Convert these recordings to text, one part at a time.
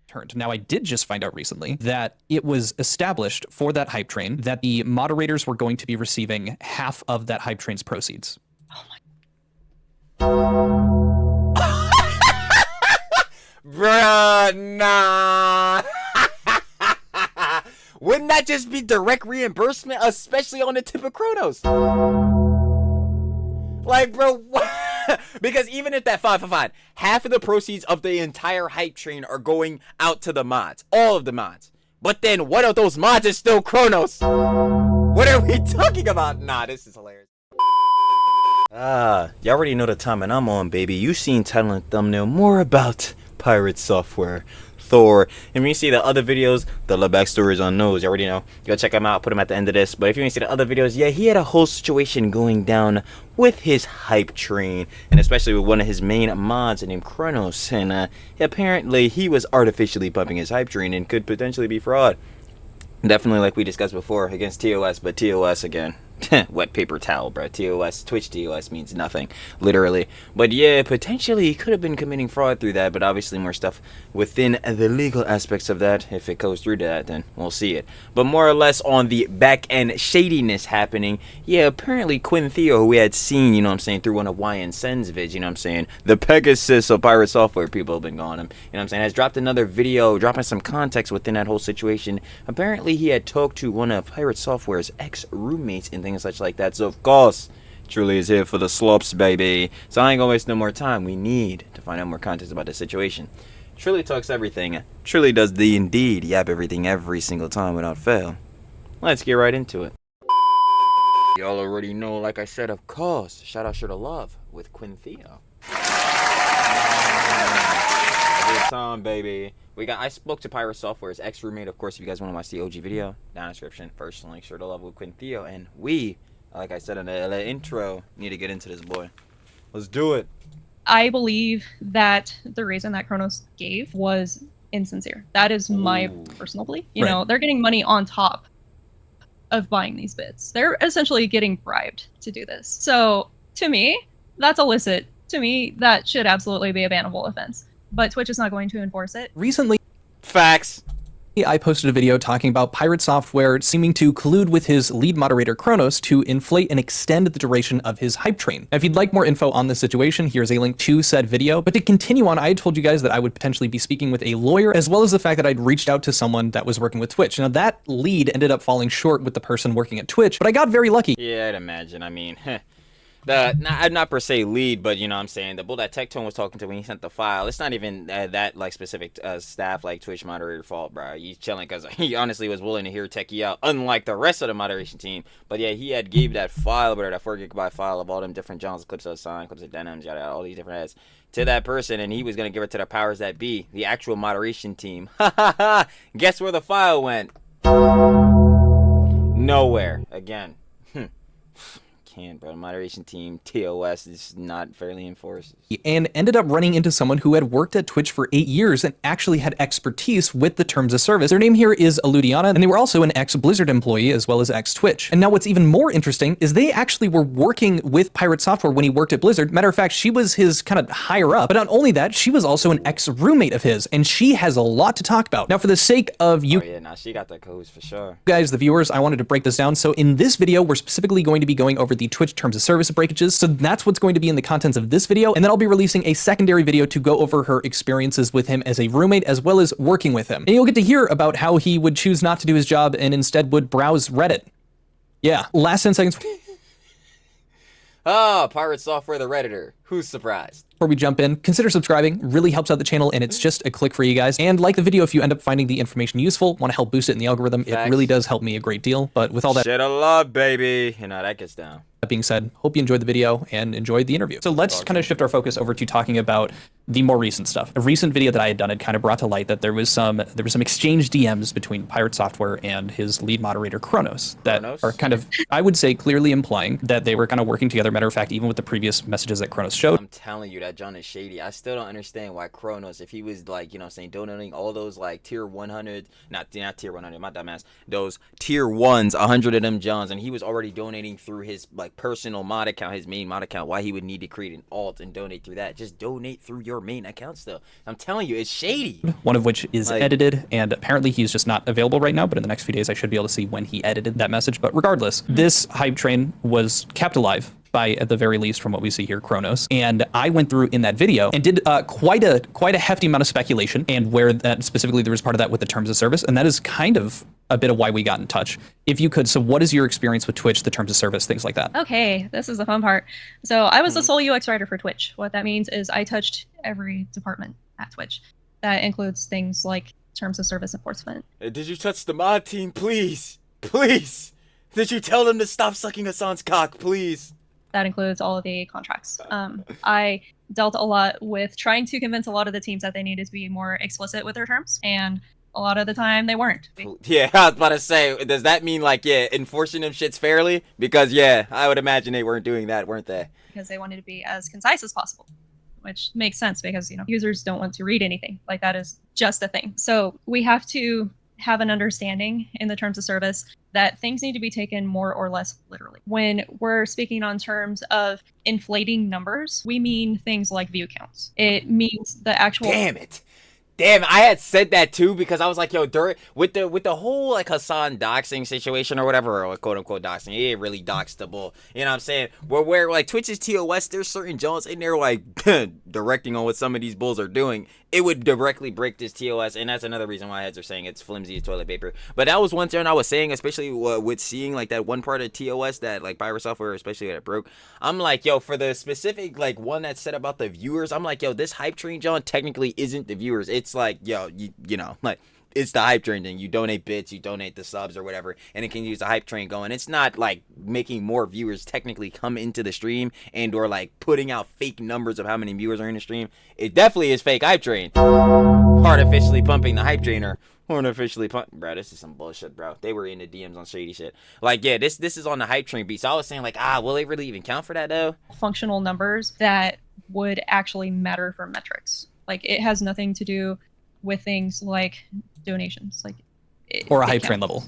turned. Now, I did just find out recently that it was established for that hype train that the moderators were going to be receiving half of that hype train's proceeds. Oh my. Bruh, nah. Wouldn't that just be direct reimbursement, especially on the tip of Kronos? Like, bro, what? Because even if that fine, half of the proceeds of the entire hype train are going out to the mods, all of the mods. But then one of those mods is still Kronos. What are we talking about? Nah, this is hilarious. You already know the time and I'm on, baby. You seen title and thumbnail, more about Pirate Software, Thor, and when you see the other videos, the little backstories on those, you already know. Go check them out, put them at the end of this. But if you want to see the other videos, yeah, he had a whole situation going down with his hype train, and especially with one of his main mods named Kronos, and apparently he was artificially pumping his hype train and could potentially be fraud. Definitely, like we discussed before, against TOS, but TOS again. Wet paper towel, bro. TOS, Twitch TOS means nothing, literally. But yeah, potentially he could have been committing fraud through that, but obviously more stuff within the legal aspects of that. If it goes through to that, then we'll see it. But more or less on the back end shadiness happening, yeah, apparently Quinn Theo, who we had seen, you know what I'm saying, through one of YN Sen's vids, you know what I'm saying, the Pegasus of Pirate Software, people have been calling him, you know what I'm saying, has dropped another video, dropping some context within that whole situation. Apparently he had talked to one of Pirate Software's ex-roommates and things such like that, so of course Truly is here for the slops, baby. So I ain't gonna waste no more time. We need to find out more context about this situation. Truly talks everything. Truly does the indeed yap everything every single time without fail. Let's get right into it. Y'all already know, like I said, of course, shout out Sure to Love with Quinn Theo. Every time, baby. I spoke to Pirate Software's ex-roommate, of course. If you guys want to watch the OG video, down in the description. First link, Sure to Love with Quinn Theo, and we, like I said in the intro, need to get into this boy. Let's do it. I believe that the reason that Kronos gave was insincere. That is my personal belief. You know, they're getting money on top of buying these bits. They're essentially getting bribed to do this. So to me, that's illicit. To me, that should absolutely be a bannable offense. But Twitch is not going to enforce it. Recently, facts. I posted a video talking about Pirate Software seeming to collude with his lead moderator Kronos to inflate and extend the duration of his hype train. Now, if you'd like more info on this situation, here's a link to said video. But to continue on, I had told you guys that I would potentially be speaking with a lawyer, as well as the fact that I'd reached out to someone that was working with Twitch. Now, that lead ended up falling short with the person working at Twitch, but I got very lucky. Yeah, I'd imagine. I mean, not per se lead, but you know what I'm saying, the bull that Tectone was talking to when he sent the file, it's not even that like specific staff like Twitch moderator fault, bro. He's chilling because he honestly was willing to hear Techie out, unlike the rest of the moderation team. But yeah, he had gave that file, bro, that 4 GB file of all them different Johns, clips of sign, clips of denims, yada, all these different heads to that person, and he was gonna give it to the powers that be, the actual moderation team. Guess where the file went? Nowhere. Again. Bro, moderation team TOS is not fairly enforced, and ended up running into someone who had worked at Twitch for 8 years and actually had expertise with the terms of service. Their name here is Aludiana, and they were also an ex-Blizzard employee as well as ex-Twitch. And now what's even more interesting is they actually were working with Pirate Software when he worked at Blizzard. Matter of fact, she was his kind of higher up, but not only that, she was also an ex-roommate of his, and she has a lot to talk about. Now, for the sake of you, she got the codes for sure, guys, the viewers, I wanted to break this down. So in this video, we're specifically going to be going over the Twitch terms of service breakages. So that's what's going to be in the contents of this video. And then I'll be releasing a secondary video to go over her experiences with him as a roommate, as well as working with him. And you'll get to hear about how he would choose not to do his job and instead would browse Reddit. Yeah, last 10 seconds. Ah, Pirate Software, the Redditor. Who's surprised? Before we jump in, consider subscribing. Really helps out the channel, and it's just a click for you guys. And like the video if you end up finding the information useful, want to help boost it in the algorithm. Facts. It really does help me a great deal. But with all that shit of love, baby, you know, that gets down. That being said, hope you enjoyed the video and enjoyed the interview. So let's kind of shift our focus over to talking about the more recent stuff. A recent video that I had done had kind of brought to light that there was some exchange DMs between Pirate Software and his lead moderator Kronos that are kind of, I would say, clearly implying that they were kind of working together. Matter of fact, even with the previous messages that Kronos showed. I'm telling you, that John is shady. I still don't understand why Kronos, if he was like, you know what I'm saying, donating all those like tier 100, not tier 100, my dumbass, those tier 1s, 100 of them Johns, and he was already donating through his like like personal mod account, his main mod account, why he would need to create an alt and donate through that. Just donate through your main account still. I'm telling you, it's shady. One of which is edited, and apparently he's just not available right now, but in the next few days I should be able to see when he edited that message. But regardless, this hype train was kept alive by, at the very least, from what we see here, Kronos. And I went through in that video and did quite a hefty amount of speculation, and where that specifically there was part of that with the terms of service, and that is kind of a bit of why we got in touch. If you could, so what is your experience with Twitch, the terms of service, things like that? Okay, this is the fun part. So I was the sole UX writer for Twitch. What that means is I touched every department at Twitch. That includes things like terms of service enforcement. Did you touch the mod team, please? Please! Did you tell them to stop sucking Hassan's cock, please? That includes all of the contracts. I dealt a lot with trying to convince a lot of the teams that they needed to be more explicit with their terms, and a lot of the time they weren't. Yeah, I was about to say, does that mean like, enforcing them shits fairly? Because I would imagine they weren't doing that, weren't they? Because they wanted to be as concise as possible, which makes sense because, users don't want to read anything. Like, that is just a thing. So we have to have an understanding in the terms of service that things need to be taken more or less literally. When we're speaking on terms of inflating numbers, we mean things like view counts. It means the actual... Damn, I had said that too, because I was like, yo, with the whole like Hassan doxing situation or whatever, or quote unquote doxing, he ain't really doxable. You know what I'm saying? Where like Twitch's TOS, there's certain Jones in there like directing on what some of these bulls are doing. It would directly break this TOS, and that's another reason why heads are saying it's flimsy as toilet paper. But that was one thing I was saying, especially with seeing like that one part of TOS that like PirateSoftware, especially that it broke. I'm like, yo, for the specific like one that said about the viewers, I'm like, yo, this hype train, John, technically isn't the viewers. It's like, yo, you know, like, it's the hype train thing. You donate bits, you donate the subs or whatever, and it can use the hype train going. It's not like making more viewers technically come into the stream and or like putting out fake numbers of how many viewers are in the stream. It definitely is fake hype train. Artificially pumping the hype trainer. Artificially pump, bro. This is some bullshit, bro. They were in the DMs on shady shit. Like, yeah, this is on the hype train beat. So I was saying like, will they really even count for that though? Functional numbers that would actually matter for metrics. Like, it has nothing to do with things like donations, like or a hype train level.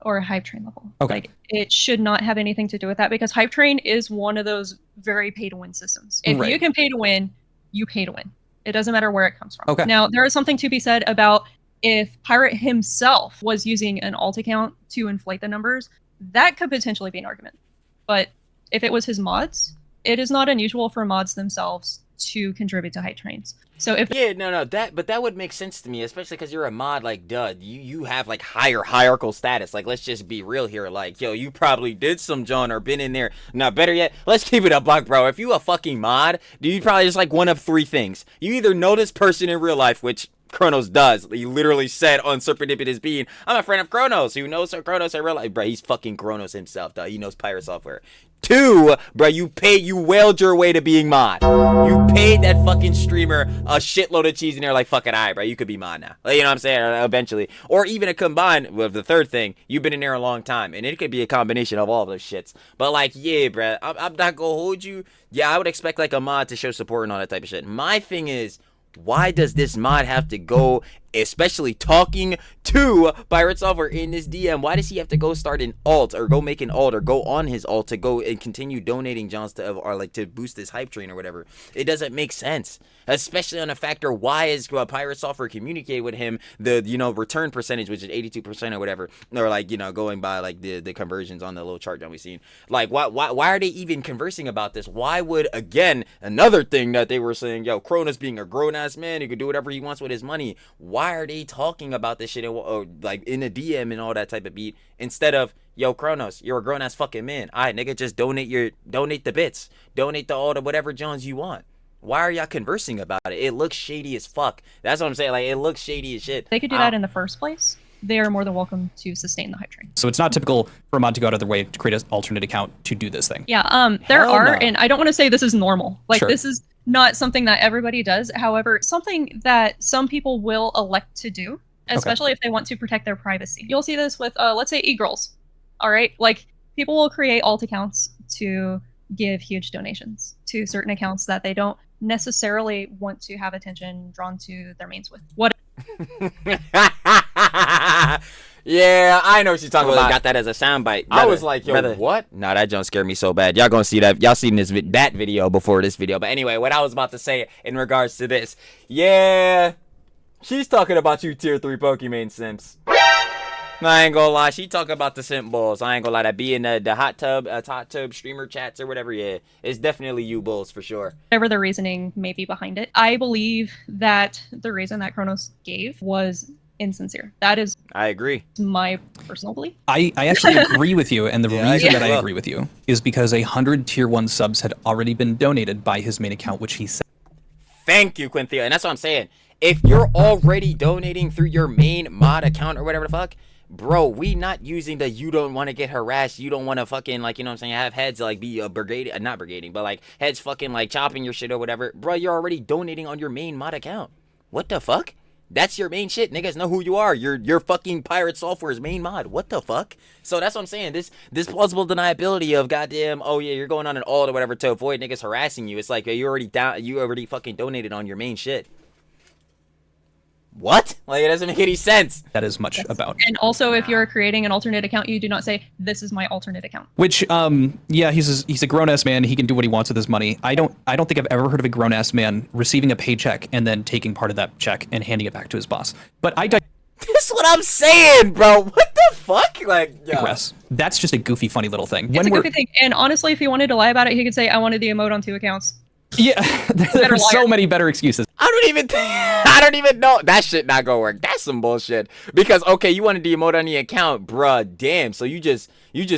Or a hype train level. Okay. Like, it should not have anything to do with that, because hype train is one of those very pay to win systems. If you can pay to win, you pay to win. It doesn't matter where it comes from. Okay. Now, there is something to be said about if Pirate himself was using an alt account to inflate the numbers, that could potentially be an argument. But if it was his mods, it is not unusual for mods themselves to contribute to hype trains. So if that would make sense to me, especially because you're a mod. Like, you have like higher hierarchical status. Like, let's just be real here. Like, yo, you probably did some John or been in there. Now, better yet, let's keep it a buck, bro. If you a fucking mod, you probably just like one of three things. You either know this person in real life, which Kronos does. He literally said on Serpentipitous Being, I'm a friend of Kronos. Who knows Kronos in real life? Bro, he's fucking Kronos himself, though. He knows Pirate Software. 2, bro, you wailed your way to being mod. You paid that fucking streamer a shitload of cheese in there, like, fucking, alright, bro, you could be mod now. Like, you know what I'm saying? Eventually. Or even a combined with the third thing, you've been in there a long time, and it could be a combination of all of those shits. But, like, yeah, bro, I'm not gonna hold you. Yeah, I would expect, like, a mod to show support and all that type of shit. My thing is, why does this mod have to go, especially talking to Pirate Software in this DM? Why does he have to go start an alt or go make an alt or go on his alt to go and continue donating Johns to, or like to boost his hype train or whatever? It doesn't make sense, especially on a factor. Why is Pirate Software communicate with him the return percentage, which is 82% or whatever, or like going by like the conversions on the little chart that we've seen? Like, why are they even conversing about this? Why would, again, another thing that they were saying, yo, Kronos being a grown-ass man, he could do whatever he wants with his money. Why are they talking about this shit like in a DM and all that type of beat, instead of, yo, Kronos, you're a grown-ass fucking man. Alright, nigga, just donate the bits. Donate all the whatever Johns you want. Why are y'all conversing about it? It looks shady as fuck. That's what I'm saying. Like, it looks shady as shit. They could do that in the first place. They are more than welcome to sustain the hype train. So it's not typical for a mod to go out of their way to create an alternate account to do this thing. Yeah, there are, and I don't want to say this is normal. Like, sure. This is not something that everybody does. However, something that some people will elect to do, especially if they want to protect their privacy. You'll see this with, let's say, e-girls. All right? Like, people will create alt accounts to give huge donations to certain accounts that they don't necessarily want to have attention drawn to their mains with. What? Yeah, I know what you're talking about. Got that as a soundbite. I was like, yo, what? Nah, that junk scared me so bad. Y'all gonna see that. Y'all seen that video before this video. But anyway, what I was about to say in regards to this. Yeah, she's talking about you tier 3 Pokemon simps. I ain't gonna lie, she talking about the simp balls. I ain't gonna lie, that be in the hot tub streamer chats or whatever. Yeah, it's definitely you bulls for sure. Whatever the reasoning may be behind it, I believe that the reason that Kronos gave was insincere. That is, I agree. my personal belief. I actually agree with you, and the Yeah, reason yeah. that I agree with you is because 100 tier 1 subs had already been donated by his main account, which he said. Thank you, Quinthea. And that's what I'm saying. If you're already donating through your main mod account or whatever the fuck, bro, we not using the you don't want to get harassed, you don't want to fucking, like, you know what I'm saying, have heads, like, be a not brigading, but, like, heads fucking, like, chopping your shit or whatever. Bro, you're already donating on your main mod account. What the fuck? That's your main shit. Niggas know who you are. You're fucking Pirate Software's main mod. What the fuck? So that's what I'm saying. This plausible deniability of goddamn, oh yeah, you're going on an alt or whatever to avoid niggas harassing you. It's like, you already fucking donated on your main shit. What? Like, it doesn't make any sense. That is much about. And also, if you're creating an alternate account, you do not say, this is my alternate account. Which, yeah, he's a grown ass man. He can do what he wants with his money. I don't think I've ever heard of a grown ass man receiving a paycheck and then taking part of that check and handing it back to his boss. But I That's what I'm saying, bro. What the fuck? Like, digress. That's just a goofy, funny little thing. It's a goofy thing. And honestly, if he wanted to lie about it, he could say, I wanted the emote on 2 accounts. Yeah, there are so many better excuses. I don't even know. That shit not gonna work. That's some bullshit. Because, okay, you wanted the emote on the account, bruh, damn. So you just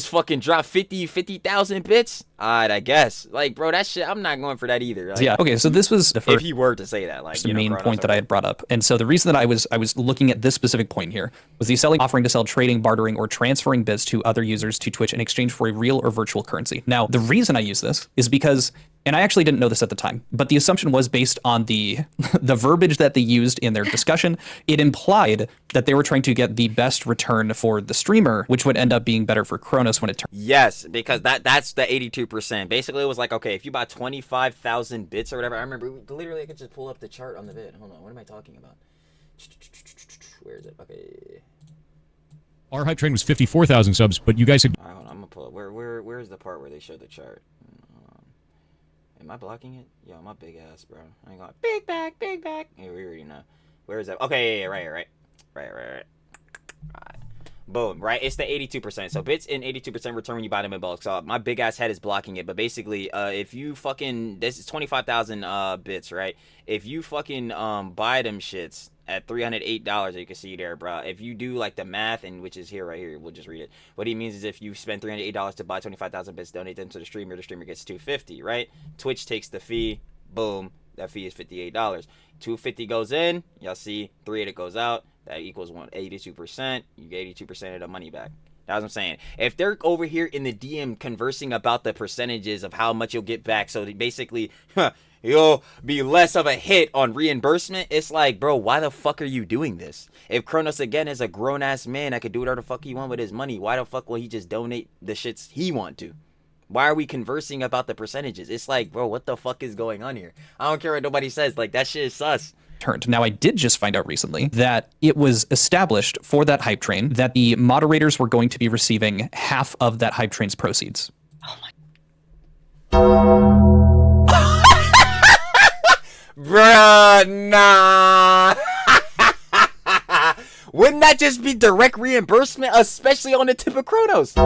fucking drop 50,000 bits? Alright, I guess. Like, bro, that shit, I'm not going for that either. Like, Yeah. Okay, so this was the first. if he were to say that, like, The main point that I had brought up. And so the reason that I was looking at this specific point here was the offering to sell, trading, bartering, or transferring bits to other users to Twitch in exchange for a real or virtual currency. Now, the reason I use this is because, and I actually didn't know this at the time, but the assumption was based on the verbiage that they used in their discussion. It implied that they were trying to get the best return for the streamer, which would end up being better for Kronos when it turned. Yes, because that's the 82%. Basically, it was like, okay, if you buy 25,000 bits or whatever, I remember literally I could just pull up the chart on the vid. Hold on, what am I talking about? Where is it? Okay. Our Hypetrain was 54,000 subs, but you guys had... All right, hold on, I'm gonna pull up. Where is the part where they showed the chart? Am I blocking it? Yo, my big ass, bro. I ain't going big back. Yeah, we already know. Where is that? Okay, yeah, right. Boom, right? It's the 82%. So bits in 82% return when you buy them in bulk. So my big ass head is blocking it. But basically, if you fucking, this is 25,000 bits, right? If you fucking buy them shits at $308, you can see there, bro. If you do like the math, and which is here, right here, we'll just read it. What he means is if you spend $308 to buy 25,000 bits, donate them to the streamer gets $250, right? Twitch takes the fee. Boom, that fee is $58. $250 goes in. Y'all see, $380 goes out. That equals 82%. You get 82% of the money back. That's what I'm saying. If they're over here in the DM conversing about the percentages of how much you'll get back, so basically, you'll be less of a hit on reimbursement. It's like, bro, why the fuck are you doing this? If Kronos, again, is a grown-ass man that could do whatever the fuck he want with his money, why the fuck will he just donate the shits he want to? Why are we conversing about the percentages? It's like, bro, what the fuck is going on here? I don't care what nobody says. Like, that shit is sus. Turned. Now, I did just find out recently that it was established for that hype train that the moderators were going to be receiving half of that hype train's proceeds. Oh my. Bruh, nah. Wouldn't that just be direct reimbursement, especially on the tip of Kronos?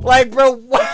Like, bro, what?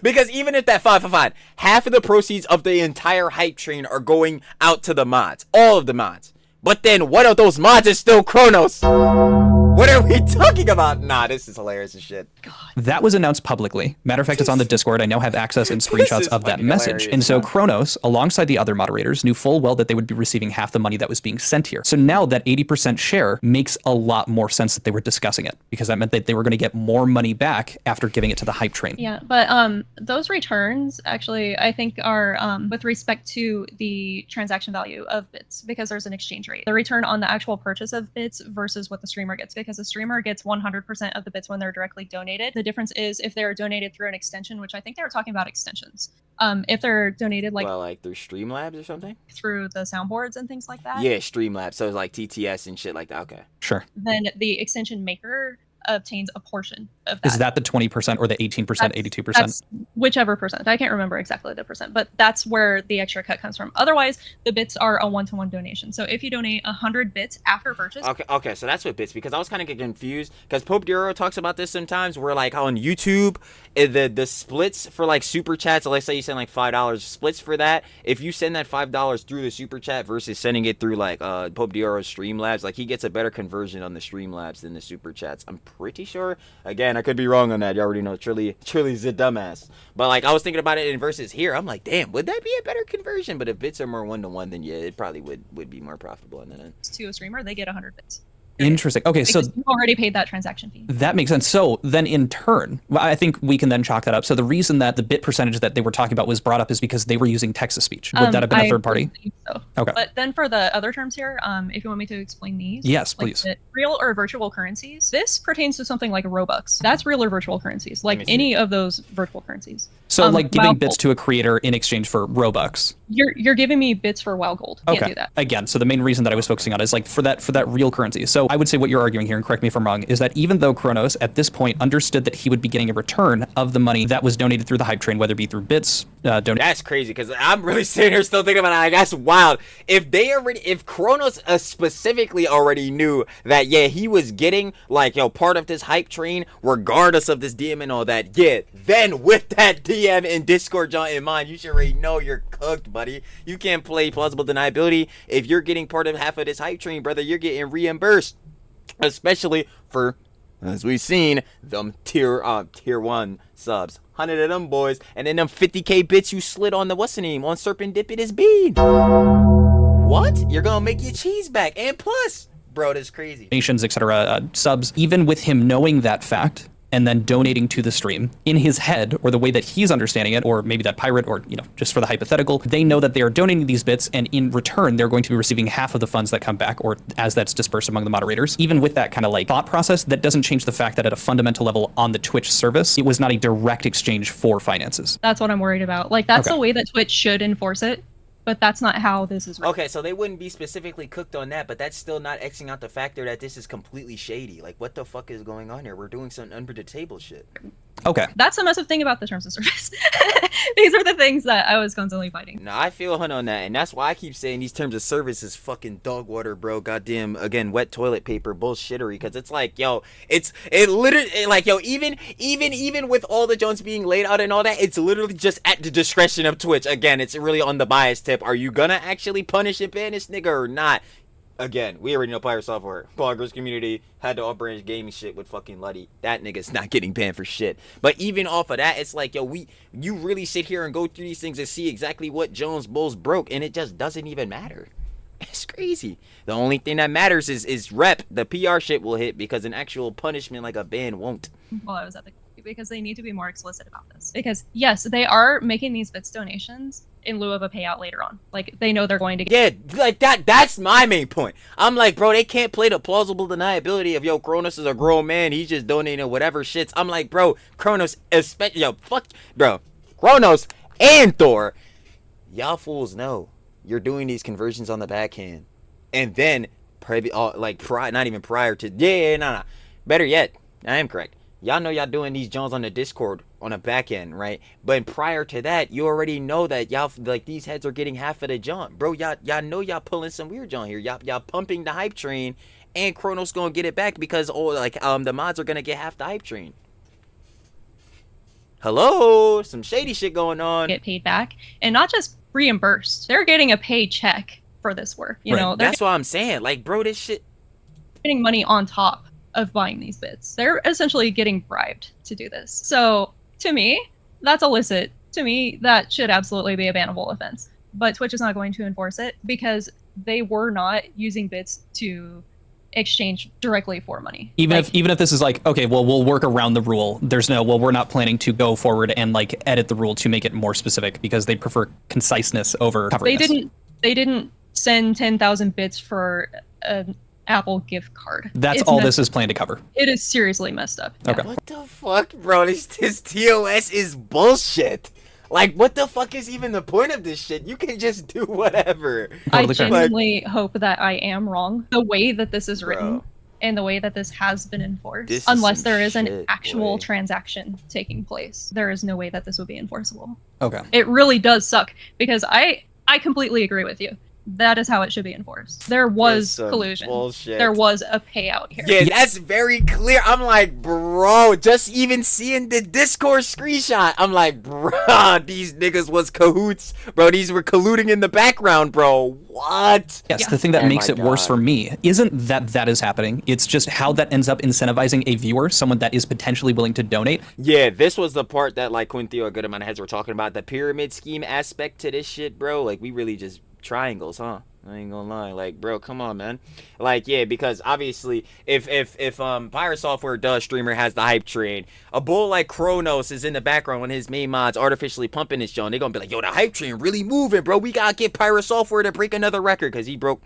Because even if that fine, half of the proceeds of the entire hype train are going out to the mods, all of the mods. But then one of those mods is still Kronos. What are we talking about? Nah, this is hilarious as shit. God. That was announced publicly. Matter of fact, it's on the Discord. I now have access and screenshots of that message. hilarious, And so man. Kronos, alongside the other moderators, knew full well that they would be receiving half the money that was being sent here. So now that 80% share makes a lot more sense that they were discussing it, because that meant that they were going to get more money back after giving it to the hype train. Yeah, but those returns actually, I think, are with respect to the transaction value of bits, because there's an exchange rate. The return on the actual purchase of bits versus what the streamer gets, because a streamer gets 100% of the bits when they're directly donated. The difference is if they're donated through an extension, which I think they were talking about extensions. If they're donated like through Streamlabs or something? through the soundboards and things like that, Yeah, Streamlabs. So it's like TTS and shit like that. Okay. Sure. then the extension maker obtains a portion of that. Is that the 20% or the 18%, 82%? That's whichever percent. I can't remember exactly the percent, but that's where the extra cut comes from. Otherwise, the bits are a one-to-one donation. So if you donate 100 bits after purchase, Okay, so that's what bits, because I was kind of getting confused because Pope Duro talks about this sometimes where like on YouTube the splits for like super chats, so let's say you send like $5, splits for that, if you send that $5 through the super chat versus sending it through like Pope Duro's Streamlabs, like he gets a better conversion on the Streamlabs than the super chats. I'm pretty sure. Again, I could be wrong on that. You already know Trilly's a dumbass. But like I was thinking about it in versus here. I'm like, damn, would that be a better conversion? But if bits are more one-to-one, then yeah, it probably would be more profitable on that end. to a streamer, they get 100 bits. Interesting. Okay, so Because you already paid that transaction fee. that makes sense. So then in turn, I think we can then chalk that up. So the reason that the bit percentage that they were talking about was brought up is because they were using text-to-speech. Would that have been a third party? believe So. Okay. But then for the other terms here, if you want me to explain these. Yes, like please. the real or virtual currencies. This pertains to something like Robux. That's real or virtual currencies, me like see. any of those virtual currencies. So like giving WoW bits Gold. to a creator in exchange for Robux. You're giving me bits for WoW Gold. Can't Okay. do that. Again, so the main reason that I was focusing on is like for that real currency. So I would say what you're arguing here, and correct me if I'm wrong, is that even though Kronos at this point understood that he would be getting a return of the money that was donated through the hype train, whether it be through bits, That's crazy because I'm really sitting here still thinking about it. Like, that's wild. If Kronos specifically already knew that, yeah, he was getting like, part of this hype train, regardless of this DM and all that, yeah, then with that DM and Discord John in mind, you should already know you're cooked, buddy. You can't play plausible deniability. If you're getting part of half of this hype train, brother, you're getting reimbursed, especially for, as we've seen, them tier 1 subs. 100 of them boys, and then them 50k bits you slid on the what's the name on Serpentipitous Bean. What? You're gonna make your cheese back, and plus, bro, that's crazy. donations, etc., subs, even with him knowing that fact and then donating to the stream, in his head, or the way that he's understanding it, or maybe that pirate, or, just for the hypothetical, they know that they are donating these bits, and in return, they're going to be receiving half of the funds that come back, or as that's dispersed among the moderators. Even with that kind of like thought process, that doesn't change the fact that at a fundamental level on the Twitch service, it was not a direct exchange for finances. That's what I'm worried about. Like that's Okay. the way that Twitch should enforce it, but that's not how this is. Okay, so they wouldn't be specifically cooked on that, but that's still not Xing out the factor that this is completely shady. Like, what the fuck is going on here? We're doing some under the table shit. Okay. That's the messed thing about the terms of service. These are the things that I was constantly fighting. No, I feel hun on that, and that's why I keep saying these terms of service is fucking dog water, bro. Goddamn, again, wet toilet paper bullshittery. Because it's like, it literally, like, even with all the Jones being laid out and all that, it's literally just at the discretion of Twitch. Again, it's really on the bias tip. Are you gonna actually punish and ban this nigga or not? Again, we already know Pirate Software. Bloggers community had the off-branch gaming shit with fucking Luddy. That nigga's not getting banned for shit. But even off of that, it's like, you really sit here and go through these things and see exactly what Jones Bulls broke, and it just doesn't even matter. It's crazy. The only thing that matters is rep. The PR shit will hit because an actual punishment like a ban won't. While I was at the because they need to be more explicit about this. Because yes, they are making these bits donations in lieu of a payout later on. Like they know they're going to get. Yeah, like that's my main point. I'm like, bro, they can't play the plausible deniability of Kronos is a grown man, he's just donating whatever shits. I'm like, bro, Kronos, especially Kronos and Thor, y'all fools know you're doing these conversions on the backhand. And then not even prior to better yet, I am correct. Y'all know y'all doing these Jones on the Discord on a back end, right? But prior to that, you already know that y'all like these heads are getting half of the jump, bro. Y'all know y'all pulling some weird John here. Y'all pumping the hype train, and Kronos gonna get it back because the mods are gonna get half the hype train. Hello, some shady shit going on. Get paid back and not just reimbursed. They're getting a paycheck for this work. You know, they're That's what I'm saying. Like, bro, this shit. getting money on top of buying these bits. They're essentially getting bribed to do this. So to me, that's illicit. To me, that should absolutely be a bannable offense. But Twitch is not going to enforce it because they were not using bits to exchange directly for money. Even if this is like, okay, well, we'll work around the rule. There's no, well, we're not planning to go forward and like edit the rule to make it more specific because they prefer conciseness over covering. They didn't send 10,000 bits for Apple gift card. That's It's all messed- this is planned to cover. It is seriously messed up. Okay. What the fuck, bro? This TOS is bullshit. Like, what the fuck is even the point of this shit? You can just do whatever. I Totally fair. genuinely hope that I am wrong. The way that this is written Bro. and the way that this has been enforced, This is unless some there is an shit, actual boy. transaction taking place, there is no way that this would be enforceable. Okay. It really does suck because I completely agree with you. That is how it should be enforced. There was some collusion. bullshit. There was a payout here. Yeah, that's very clear. I'm like, bro, just even seeing the Discord screenshot, I'm like, bro, these niggas was cahoots. Bro, these were colluding in the background, bro. What? Yes, Yeah. the thing that Oh makes my it worse God. for me isn't that that is happening. It's just how that ends up incentivizing a viewer, someone that is potentially willing to donate. Yeah, this was the part that, like, Quintio, a good amount of heads were talking about. The pyramid scheme aspect to this shit, bro. Like, we really just triangles, huh? I ain't gonna lie, like, bro, come on, man. Like, yeah, because obviously, if Pirate Software does streamer has the hype train, a bull like Kronos is in the background when his main mods artificially pumping his John. They're gonna be like, yo, the hype train really moving, bro. We gotta get Pirate Software to break another record because he broke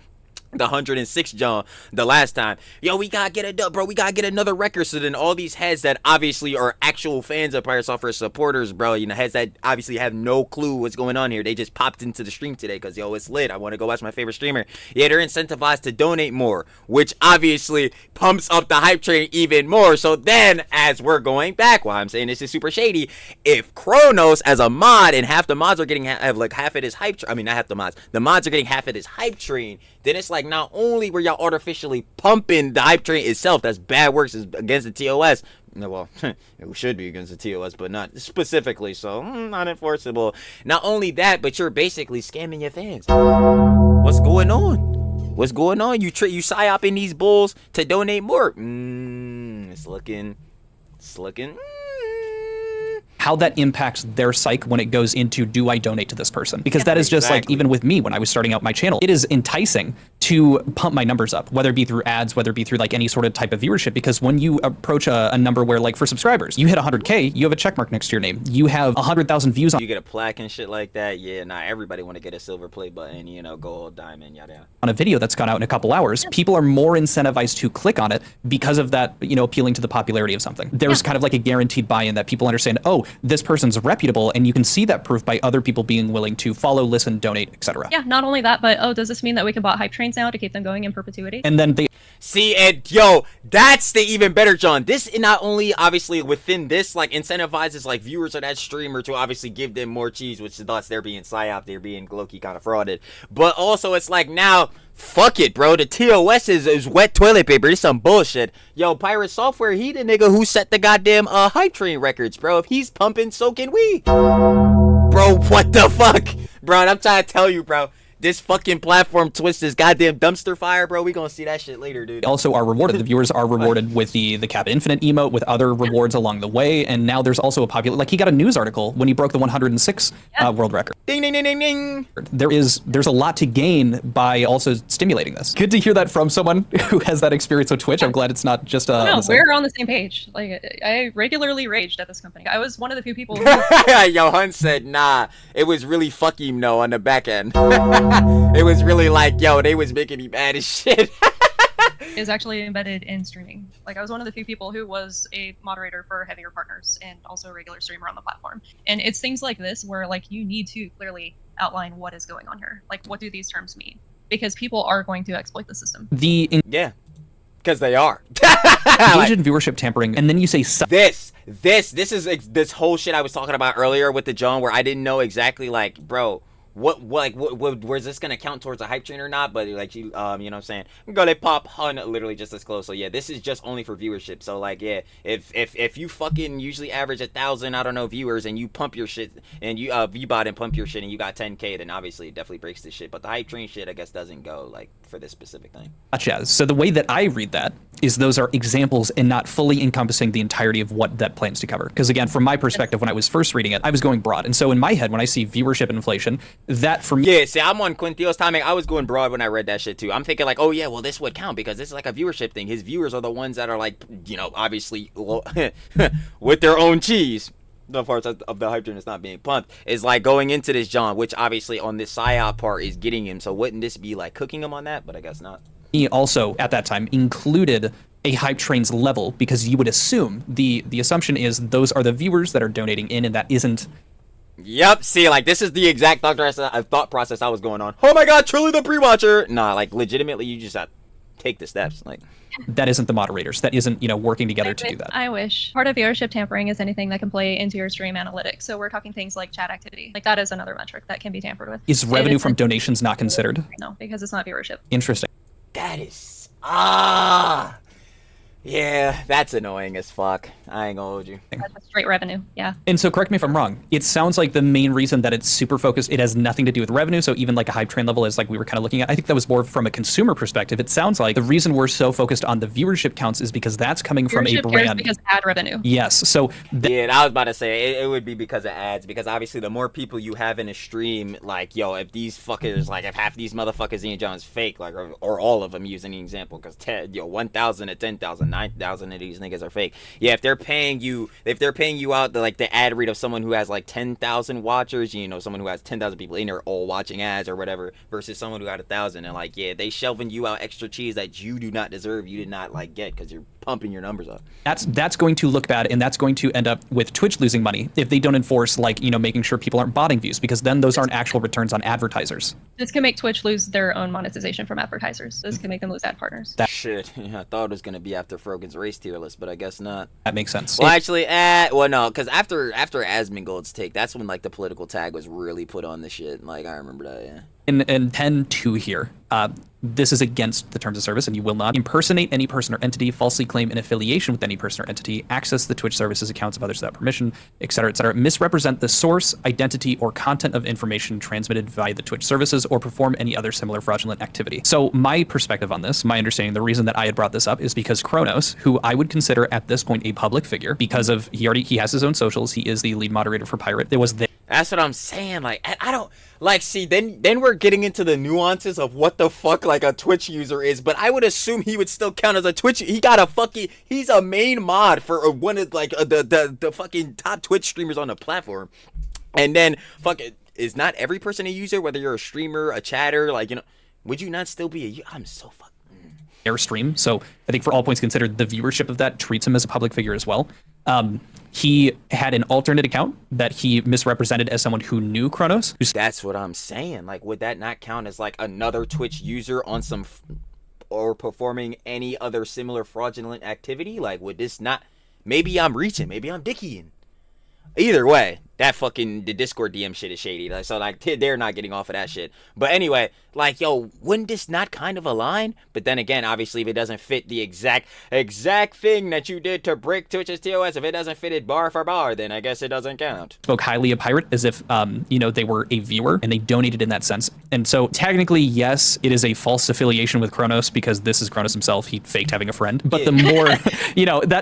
the 106 John the last time. Yo, we gotta get it, bro. We gotta get another record. So then all these heads that obviously are actual fans of Pirate Software supporters, bro, you know, heads that obviously have no clue what's going on here. They just popped into the stream today because, yo, it's lit. I want to go watch my favorite streamer. Yeah, they're incentivized to donate more, which obviously pumps up the hype train even more. So then, as we're going back, while I'm saying this is super shady, if Kronos as a mod and half the mods are getting like half of his hype, I mean, not half the mods are getting half of his hype train, then it's like not only were y'all artificially pumping the hype train itself, that's bad works against the TOS. Well, it should be against the TOS, but not specifically, so not enforceable. Not only that, but you're basically scamming your fans. What's going on? What's going on? You psyoping these bulls to donate more. It's looking. How that impacts their psyche when it goes into, do I donate to this person? Because that is just like, Exactly. even with me when I was starting out my channel, it is enticing to pump my numbers up, whether it be through ads, whether it be through like any sort of type of viewership. Because when you approach a number where, like, for subscribers, you hit 100K, you have a check mark next to your name. You have 100,000 views on You get a plaque and shit like that. Yeah, nah, everybody want to get a silver play button, you know, gold, diamond, yada yada. a video that's gone out in a couple hours. People are more incentivized to click on it because of that, you know, appealing to the popularity of something. There's kind of like a guaranteed buy-in that people understand, oh, this person's reputable, and you can see that proof by other people being willing to follow, listen, donate, etc. Yeah, not only that, but does this mean that we can buy hype trains now to keep them going in perpetuity? And then they See, and yo, that's the even better, John. This not only obviously within this like incentivizes like viewers of that streamer to obviously give them more cheese, which thus they're being psyop, they're being low-key kind of frauded. But also it's like now, fuck it, bro. The TOS is wet toilet paper. This some bullshit. Yo, Pirate Software, he the nigga who set the goddamn hype train records, bro. If he's pumping, so can we. Bro, what the fuck? Bro, and I'm trying to tell you, bro. This fucking platform twist is goddamn dumpster fire, bro. We gonna see that shit later, dude. also are rewarded. The viewers are rewarded with the Cap Infinite emote, with other rewards along the way, and now there's also a popular, like, he got a news article when he broke the 106 world record. Ding, ding, ding, ding, ding. There's a lot to gain by also stimulating this. Good to hear that from someone who has that experience with Twitch. I'm glad it's not just No, listen. we're on the same page. Like, I regularly raged at this company. I was one of the few people who Yo, Hunt said, nah, it was really fuck him, no, on the back end. It was really like, yo, they was making me mad as shit. is actually embedded in streaming. Like, I was one of the few people who was a moderator for heavier partners and also a regular streamer on the platform. And it's things like this where, like, you need to clearly outline what is going on here. Like, what do these terms mean? Because people are going to exploit the system. The Yeah, because they are. engage in viewership tampering, and then you say This is this whole shit I was talking about earlier with the John, where I didn't know exactly, like, bro, what where's this gonna count towards a hype train or not? But like, you know what I'm saying, gonna pop Hun literally just as close. So yeah, this is just only for viewership. So like, yeah, if you fucking usually average 1,000, I don't know, viewers, and you pump your shit and you VBot and pump your shit and you got 10K, then obviously it definitely breaks this shit. But the hype train shit, I guess, doesn't go like for this specific thing. gotchas. So the way that I read that is those are examples and not fully encompassing the entirety of what that plans to cover. Because again, from my perspective, when I was first reading it, I was going broad. And so in my head, when I see viewership inflation, that for me, Yeah, see, I'm on Quintio's timing. I was going broad when I read that shit too. I'm thinking like, oh yeah, well this would count because this is like a viewership thing. His viewers are the ones that are like, you know, obviously with their own cheese. The parts of the hype train is not being pumped is like going into this John, which obviously on this psyop part is getting him. So wouldn't this be like cooking him on that? But I guess not. He also, at that time, included a Hypetrain's level because you would assume, the assumption is those are the viewers that are donating in, and that isn't. Yep, see, like, this is the exact thought process I was going on. Oh my god, truly the pre-watcher! Nah, like, legitimately, you just have to take the steps, like. That isn't the moderators. That isn't, working together to do that. I wish. Part of viewership tampering is anything that can play into your stream analytics. So we're talking things like chat activity. Like, that is another metric that can be tampered with. Is revenue from donations not considered? No, because it's not viewership. Interesting. That is... Yeah, that's annoying as fuck. I ain't gonna hold you. That's straight revenue, yeah. And so correct me if I'm wrong, it sounds like the main reason that it's super focused, it has nothing to do with revenue, so even like a Hypetrain level is like we were kind of looking at, I think that was more from a consumer perspective. It sounds like the reason we're so focused on the viewership counts is because that's coming from a brand. Because ad revenue. Yes, so... Yeah, I was about to say, it would be because of ads, because obviously the more people you have in a stream, like, yo, if these fuckers, like, if half these motherfuckers Ian John's fake, like, or all of them using the example, because 1,000 to 10,000, 9,000 of these niggas are fake. Yeah, if they're paying you out the ad read of someone who has like 10,000 watchers, someone who has 10,000 people in there all watching ads or whatever, versus someone who had 1,000, and like, yeah, they shelving you out extra cheese that you do not deserve, you did not like get because you're pumping your numbers up. That's going to look bad, and that's going to end up with Twitch losing money if they don't enforce, like, making sure people aren't botting views, because then those aren't actual returns on advertisers. This can make Twitch lose their own monetization from advertisers. This can make them lose ad partners. Shit, I thought it was gonna be after Frogan's race tier list, but I guess not. That makes sense. Well, actually, no, because after Asmongold's take, that's when like the political tag was really put on the shit. Like, I remember that, yeah. In 10.2 here, this is against the terms of service, and you will not impersonate any person or entity, falsely claim an affiliation with any person or entity, access the Twitch services accounts of others without permission, etc., misrepresent the source, identity, or content of information transmitted via the Twitch services, or perform any other similar fraudulent activity. So my perspective on this, my understanding, the reason that I had brought this up is because Kronos, who I would consider at this point a public figure, because of he has his own socials, he is the lead moderator for Pirate. That's what I'm saying. Like, I don't like, see, then we're getting into the nuances of what the fuck like a Twitch user is, but I would assume he would still count as a Twitch. He's a main mod for one of like the fucking top Twitch streamers on the platform. And then fuck it, is not every person a user, whether you're a streamer, a chatter, like, would you not still be I'm so fucking Airstream. So I think for all points considered, the viewership of that treats him as a public figure as well. He had an alternate account that he misrepresented as someone who knew Kronos. That's what I'm saying. Like, would that not count as like another Twitch user on some or performing any other similar fraudulent activity? Like, would this not? Maybe I'm reaching. Maybe I'm dickying. Either way, that fucking the Discord DM shit is shady. Like, so like they're not getting off of that shit. But anyway, like, yo, wouldn't this not kind of align? But then again, obviously, if it doesn't fit the exact thing that you did to break Twitch's TOS, if it doesn't fit it bar for bar, then I guess it doesn't count. Spoke highly of Pirate as if they were a viewer and they donated in that sense. And so technically, yes, it is a false affiliation with Kronos because this is Kronos himself. He faked having a friend. But the more,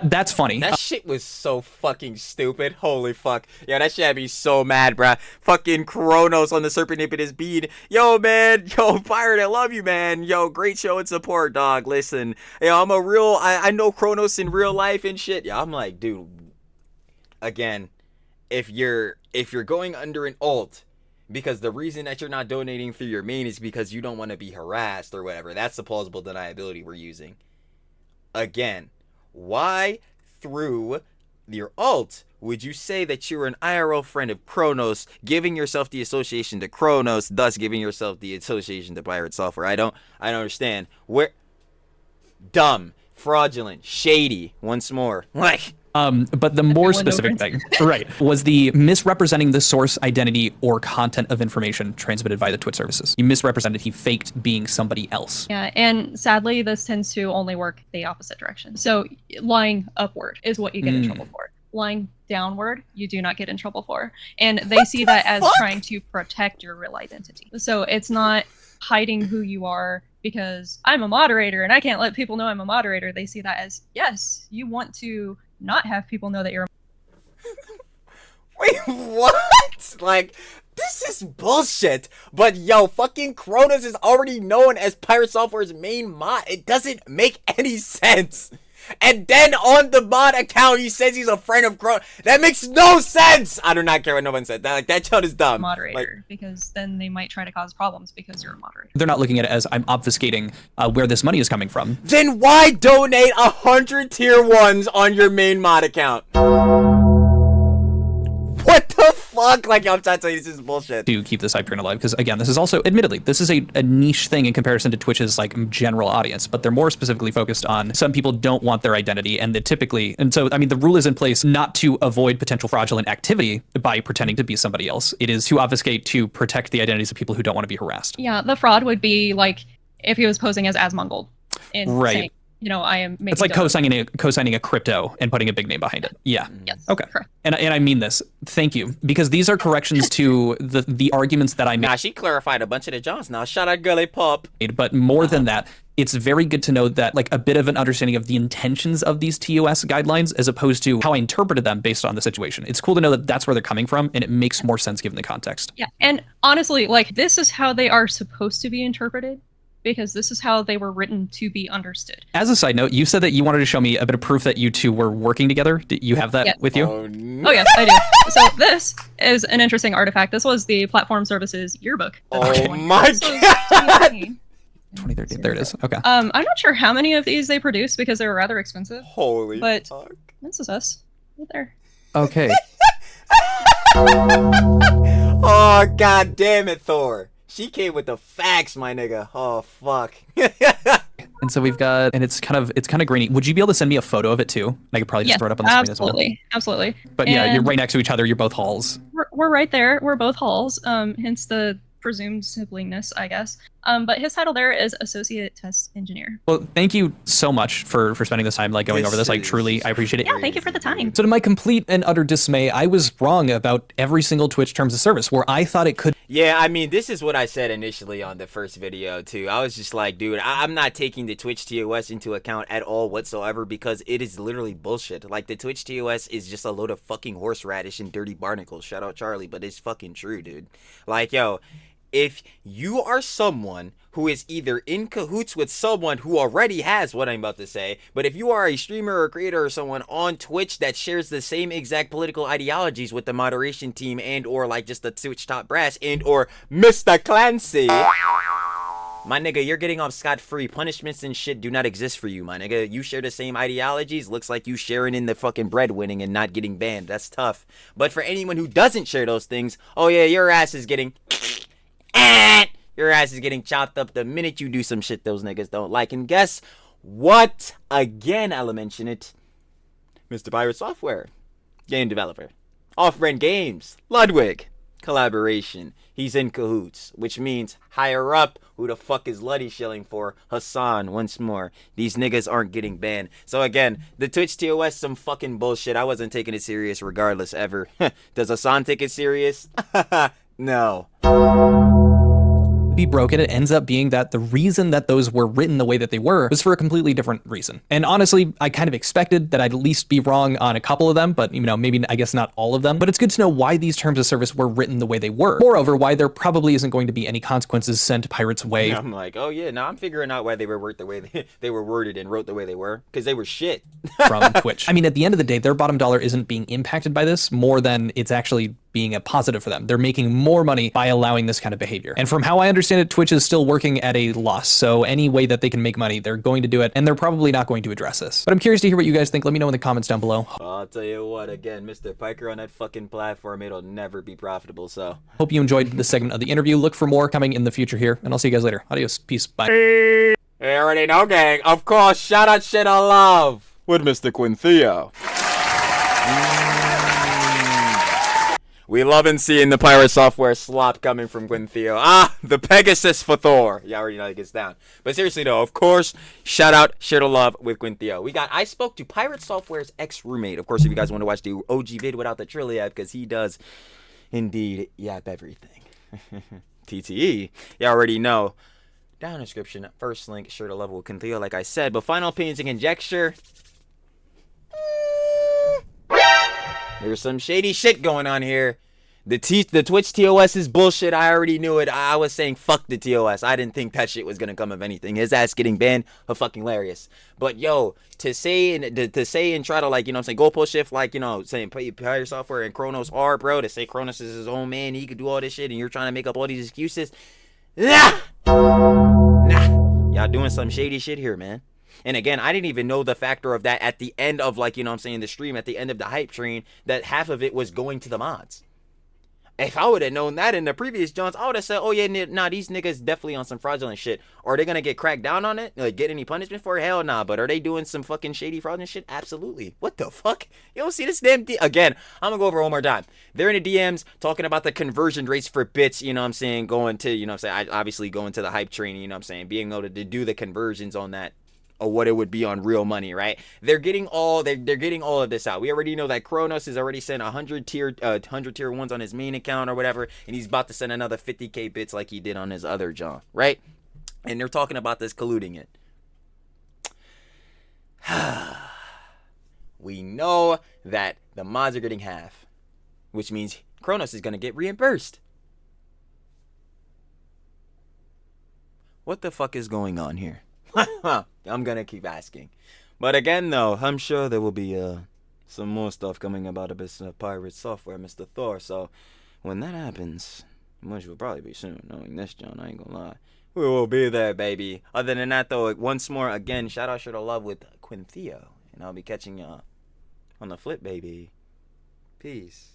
that's funny. That shit was so fucking stupid. Holy fuck. Yo, that shit had me so mad, bruh. Fucking Kronos on the Serpentipitus bead. Yo, man. Yo, Pirate, I love you, man. Yo, great show and support, dog. Listen, yo, I know Kronos in real life and shit. Yeah, I'm like, dude, again, if you're going under an alt, because the reason that you're not donating through your main is because you don't want to be harassed or whatever, that's the plausible deniability we're using. Again, why through your alt would you say that you're an IRL friend of Kronos, giving yourself the association to Kronos, thus giving yourself the association to Pirate Software? I don't understand. Where dumb, fraudulent, shady, once more. Like, but the more specific thing, right, was the misrepresenting the source, identity, or content of information transmitted via the Twitch services. He misrepresented, he faked being somebody else. Yeah, and sadly, this tends to only work the opposite direction. So lying upward is what you get in trouble for. Lying downward, you do not get in trouble for. And they see that as trying to protect your real identity. So it's not hiding who you are because I'm a moderator and I can't let people know I'm a moderator. They see that as, yes, you want to not have people know that you're a Wait, what? Like, this is bullshit. But yo, fucking Kronos is already known as Pirate Software's main mod. It doesn't make any sense. And then on the mod account, he says he's a friend of Chrono. That makes no sense. I do not care what no one said. That child is dumb. Moderator, because then they might try to cause problems because you're a moderator. They're not looking at it as I'm obfuscating where this money is coming from. Then why donate 100 tier 1s on your main mod account? What the fuck? Like, I'm trying to tell you, this is bullshit. To keep this Hypetrain alive, because again, this is also, admittedly, this is a niche thing in comparison to Twitch's like general audience, but they're more specifically focused on some people don't want their identity, and and so I mean the rule is in place not to avoid potential fraudulent activity by pretending to be somebody else. It is to obfuscate to protect the identities of people who don't want to be harassed. Yeah, the fraud would be like if he was posing as Asmongold and saying, you know, I am making it's like co-signing a crypto and putting a big name behind it. Yeah. Yes. Okay. Correct. And I mean this. Thank you, because these are corrections to the arguments that I made. Nah, she clarified a bunch of the Johns. Now, shout out Gully Pop. But more than that, it's very good to know that like a bit of an understanding of the intentions of these TOS guidelines as opposed to how I interpreted them based on the situation. It's cool to know that that's where they're coming from, and it makes more sense given the context. Yeah, and honestly, like this is how they are supposed to be interpreted, because this is how they were written to be understood. As a side note, you said that you wanted to show me a bit of proof that you two were working together. Do you have that with you? Oh, no. Oh yes, I do. So this is an interesting artifact. This was the Platform Services yearbook. Oh my god! 2013. There it is. Okay. I'm not sure how many of these they produced because they were rather expensive. Holy But fuck. this is us right there. Okay. Oh god damn it, Thor. She came with the facts, my nigga. Oh fuck. And so we've got, and it's kind of grainy. Would you be able to send me a photo of it too? I could probably just throw it up on the screen as well. Absolutely. But yeah, you're right next to each other. You're both halls. We're right there. We're both halls. Hence the presumed siblingness, I guess. But his title there is Associate Test Engineer. Well, thank you so much for spending this time like going over this. Like truly, I appreciate it. Yeah, thank you for the time. So to my complete and utter dismay, I was wrong about every single Twitch terms of service where I thought it could. Yeah, I mean, this is what I said initially on the first video, too. I was just like, dude, I'm not taking the Twitch TOS into account at all whatsoever because it is literally bullshit. Like, the Twitch TOS is just a load of fucking horseradish and dirty barnacles. Shout out Charlie, but it's fucking true, dude. Like, yo, if you are someone who is either in cahoots with someone who already has what I'm about to say, but if you are a streamer or creator or someone on Twitch that shares the same exact political ideologies with the moderation team and or like just the Twitch top brass and or Mr. Clancy, my nigga, you're getting off scot-free. Punishments and shit do not exist for you, my nigga. You share the same ideologies. Looks like you sharing in the fucking breadwinning and not getting banned. That's tough. But for anyone who doesn't share those things, oh yeah, your ass is getting... Your ass is getting chopped up the minute you do some shit those niggas don't like. And guess what? Again, I'll mention it. Mr. Pirate Software. Game developer. Off-brand games. Ludwig. Collaboration. He's in cahoots. Which means higher up. Who the fuck is Luddy shilling for? Hassan, once more. These niggas aren't getting banned. So again, the Twitch TOS some fucking bullshit. I wasn't taking it serious regardless ever. Does Hassan take it serious? No. Be broken, it ends up being that the reason that those were written the way that they were was for a completely different reason. And honestly, I kind of expected that I'd at least be wrong on a couple of them, but you know, maybe I guess not all of them. But it's good to know why these terms of service were written the way they were. Moreover, why there probably isn't going to be any consequences sent Pirate's way. I'm like, oh yeah, now I'm figuring out why they were worded the way they were worded and wrote the way they were, because they were shit. From Twitch. I mean, at the end of the day, their bottom dollar isn't being impacted by this more than it's actually being a positive for them. They're making more money by allowing this kind of behavior. And from how I understand it, Twitch is still working at a loss. So any way that they can make money, they're going to do it, and they're probably not going to address this. But I'm curious to hear what you guys think. Let me know in the comments down below. I'll tell you what, again, Mr. Piker on that fucking platform, it'll never be profitable, so. Hope you enjoyed this segment of the interview. Look for more coming in the future here, and I'll see you guys later. Adios. Peace. Bye. Hey, already know, gang. Of course, shout out shit I love with Mr. Quintheo. We loving seeing the Pirate Software slop coming from Quintheo. Ah, the Pegasus for Thor. You already know it gets down. But seriously though, of course, shout out, share the love with Quintheo. I spoke to Pirate Software's ex-roommate. Of course, if you guys want to watch the OG vid without the Trill yap, because he does indeed yap everything. TTE. You already know. Down in the description, first link, share the love with Quintheo, like I said. But final opinions and conjecture. There's some shady shit going on here. The Twitch TOS is bullshit. I already knew it. I was saying fuck the TOS. I didn't think that shit was gonna come of anything. His ass getting banned, fucking hilarious. But yo, to say and try to, like, you know what I'm saying, go push shift, like, you know, saying Pirate Software and Kronos are, bro, to say Kronos is his own man, he could do all this shit, and you're trying to make up all these excuses. Nah. Y'all doing some shady shit here, man. And again, I didn't even know the factor of that at the end of, like, you know what I'm saying, the stream, at the end of the hype train, that half of it was going to the mods. If I would have known that in the previous Johns, I would have said, oh yeah, nah, these niggas definitely on some fraudulent shit. Or are they gonna get cracked down on it? Like, get any punishment for it? Hell nah. But are they doing some fucking shady fraudulent shit? Absolutely. What the fuck? You don't see this damn again, I'm gonna go over it one more time. They're in the DMs talking about the conversion rates for bits, you know what I'm saying, going to, you know what I'm saying, obviously going to the hype training, you know what I'm saying, being able to do the conversions on that, or what it would be on real money, right? They're getting all of this out. We already know that Kronos has already sent 100 tier 1s on his main account or whatever, and he's about to send another 50k bits like he did on his other John, right? And they're talking about this colluding it. We know that the mods are getting half, which means Kronos is gonna get reimbursed. What the fuck is going on here? I'm gonna keep asking. But again, though, I'm sure there will be some more stuff coming about a bit of Pirate Software, Mr. Thor. So when that happens, which will probably be soon, knowing this, John, I ain't gonna lie, we will be there, baby. Other than that, though, once more, again, shout out, to love with Quintheo, and I'll be catching y'all on the flip, baby. Peace.